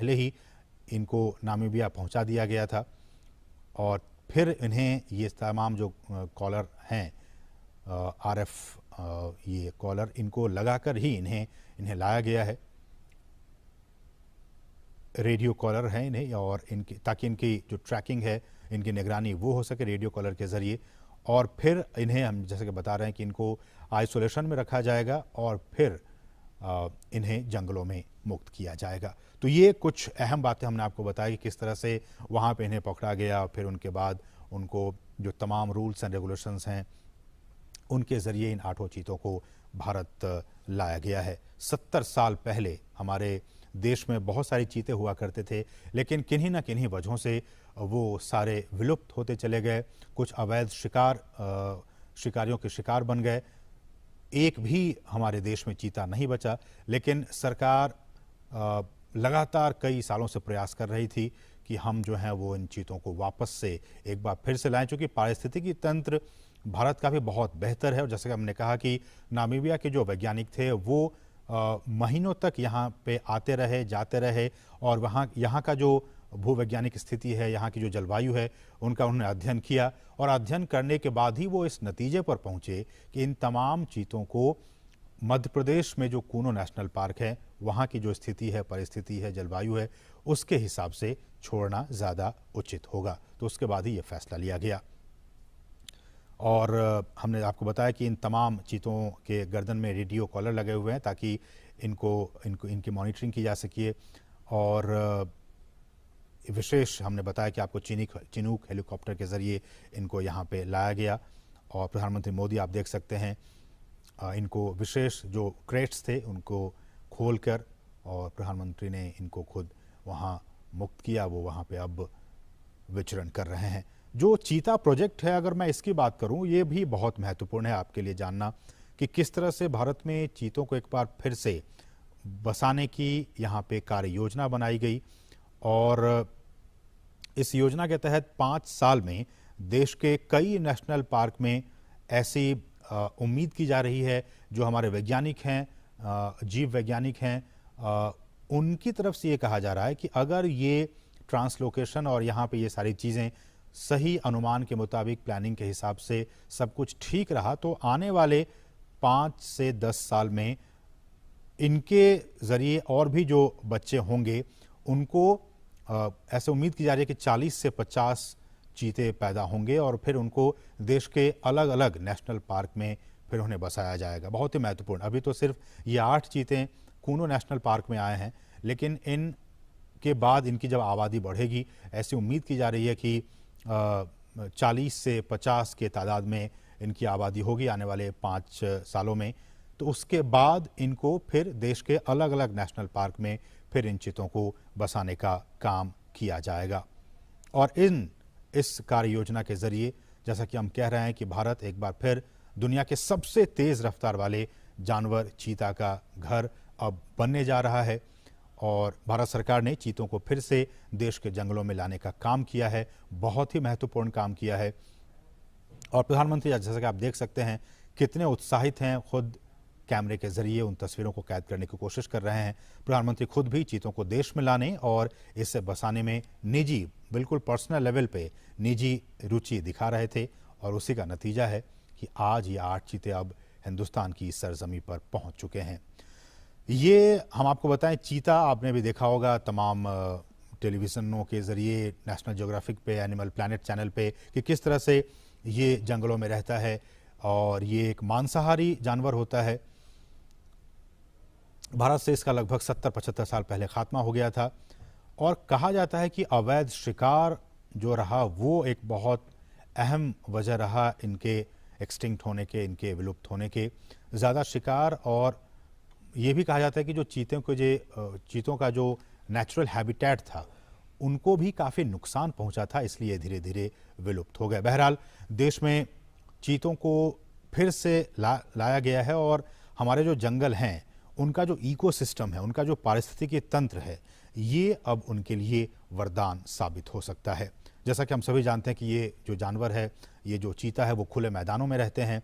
पहले ही इनको नामीबिया पहुंचा दिया गया था और फिर इन्हें ये तमाम जो कॉलर हैं RF ये कॉलर इनको लगाकर ही इन्हें लाया गया है। रेडियो कॉलर हैं इन्हें और इनकी ताकि इनकी जो ट्रैकिंग है, इनकी निगरानी वो हो सके रेडियो कॉलर के ज़रिए। और फिर इन्हें हम जैसे कि बता रहे हैं कि इनको आइसोलेशन में रखा जाएगा और फिर इन्हें जंगलों में मुक्त किया जाएगा। तो ये कुछ अहम बातें हमने आपको बताई कि किस तरह से वहाँ पे इन्हें पकड़ा गया, फिर उनके बाद उनको जो तमाम रूल्स एंड रेगुलेशंस हैं उनके ज़रिए इन 8 चीतों को भारत लाया गया है। 70 साल पहले हमारे देश में बहुत सारी चीते हुआ करते थे, लेकिन किन्हीं न किन्हीं वजहों से वो सारे विलुप्त होते चले गए। कुछ अवैध शिकारियों के शिकार बन गए। एक भी हमारे देश में चीता नहीं बचा, लेकिन सरकार लगातार कई सालों से प्रयास कर रही थी कि हम जो हैं वो इन चीतों को वापस से एक बार फिर से लाएं, चूँकि पारिस्थितिकी तंत्र भारत का भी बहुत बेहतर है। और जैसे कि हमने कहा कि नामीबिया के जो वैज्ञानिक थे वो महीनों तक यहाँ पे आते रहे, जाते रहे और यहाँ का जो भूवैज्ञानिक स्थिति है, यहाँ की जो जलवायु है, उनका उन्होंने अध्ययन किया और अध्ययन करने के बाद ही वो इस नतीजे पर पहुँचे कि इन तमाम चीतों को मध्य प्रदेश में जो कूनो नेशनल पार्क है, वहाँ की जो स्थिति है, परिस्थिति है, जलवायु है, उसके हिसाब से छोड़ना ज़्यादा उचित होगा। तो उसके बाद ही ये फैसला लिया गया। और हमने आपको बताया कि इन तमाम चीतों के गर्दन में रेडियो कॉलर लगे हुए हैं ताकि इनकी मॉनिटरिंग की जा सके। और विशेष हमने बताया कि आपको चिनूक हेलीकॉप्टर के ज़रिए इनको यहाँ पे लाया गया। और प्रधानमंत्री मोदी आप देख सकते हैं इनको विशेष जो क्रेट्स थे उनको खोलकर और प्रधानमंत्री ने इनको खुद वहाँ मुक्त किया। वो वहाँ पे अब विचरण कर रहे हैं। जो चीता प्रोजेक्ट है, अगर मैं इसकी बात करूं, ये भी बहुत महत्वपूर्ण है आपके लिए जानना कि किस तरह से भारत में चीतों को एक बार फिर से बसाने की यहाँ पे कार्य योजना बनाई गई। और इस योजना के तहत 5 साल में देश के कई नेशनल पार्क में ऐसी उम्मीद की जा रही है, जो हमारे वैज्ञानिक हैं, जीव वैज्ञानिक हैं, उनकी तरफ से ये कहा जा रहा है कि अगर ये ट्रांसलोकेशन और यहाँ पे ये सारी चीज़ें सही अनुमान के मुताबिक प्लानिंग के हिसाब से सब कुछ ठीक रहा, तो आने वाले 5 से 10 साल में इनके ज़रिए और भी जो बच्चे होंगे उनको ऐसे उम्मीद की जा रही है कि 40 से 50 चीते पैदा होंगे और फिर उनको देश के अलग अलग नेशनल पार्क में फिर उन्हें बसाया जाएगा। बहुत ही महत्वपूर्ण। अभी तो सिर्फ ये 8 चीते कूनो नेशनल पार्क में आए हैं, लेकिन इनके बाद इनकी जब आबादी बढ़ेगी, ऐसी उम्मीद की जा रही है कि 40 से 50 के तादाद में इनकी आबादी होगी आने वाले 5 सालों में। तो उसके बाद इनको फिर देश के अलग अलग नेशनल पार्क में फिर इन चीतों को बसाने का काम किया जाएगा। और इस कार्य योजना के ज़रिए जैसा कि हम कह रहे हैं कि भारत एक बार फिर दुनिया के सबसे तेज़ रफ्तार वाले जानवर चीता का घर अब बनने जा रहा है। और भारत सरकार ने चीतों को फिर से देश के जंगलों में लाने का काम किया है, बहुत ही महत्वपूर्ण काम किया है। और प्रधानमंत्री जैसा कि आप देख सकते हैं कितने उत्साहित हैं, खुद कैमरे के जरिए उन तस्वीरों को कैद करने की कोशिश कर रहे हैं। प्रधानमंत्री खुद भी चीतों को देश में लाने और इसे बसाने में निजी, बिल्कुल पर्सनल लेवल पे निजी रुचि दिखा रहे थे। और उसी का नतीजा है कि आज ये 8 चीते अब हिंदुस्तान की सरजमी पर पहुंच चुके हैं। ये हम आपको बताएं, चीता आपने भी देखा होगा तमाम टेलीविज़नों के ज़रिए, नेशनल ज्योग्राफिक पे, एनिमल प्लैनेट चैनल पे, कि किस तरह से ये जंगलों में रहता है और ये एक मांसाहारी जानवर होता है। भारत से इसका लगभग 70-75 साल पहले खात्मा हो गया था। और कहा जाता है कि अवैध शिकार जो रहा वो एक बहुत अहम वजह रहा इनके एक्सटिंक्ट होने के, इनके विलुप्त होने के। ज़्यादा शिकार, और ये भी कहा जाता है कि जो चीतों का जो नेचुरल हैबिटेट था उनको भी काफ़ी नुकसान पहुंचा था, इसलिए धीरे धीरे विलुप्त हो गए। बहरहाल देश में चीतों को फिर से लाया गया है और हमारे जो जंगल हैं उनका जो इकोसिस्टम है, उनका जो पारिस्थितिकी तंत्र है, ये अब उनके लिए वरदान साबित हो सकता है। जैसा कि हम सभी जानते हैं कि ये जो जानवर है, ये जो चीता है, वो खुले मैदानों में रहते हैं।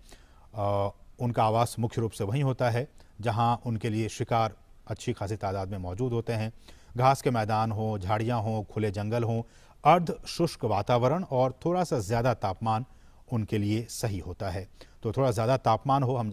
उनका आवास मुख्य रूप से वहीं होता है जहां उनके लिए शिकार अच्छी खासी तादाद में मौजूद होते हैं। घास के मैदान हो, झाड़ियाँ हों, खुले जंगल हों, अर्ध शुष्क वातावरण और थोड़ा सा ज़्यादा तापमान उनके लिए सही होता है। तो थोड़ा ज़्यादा तापमान हो, हम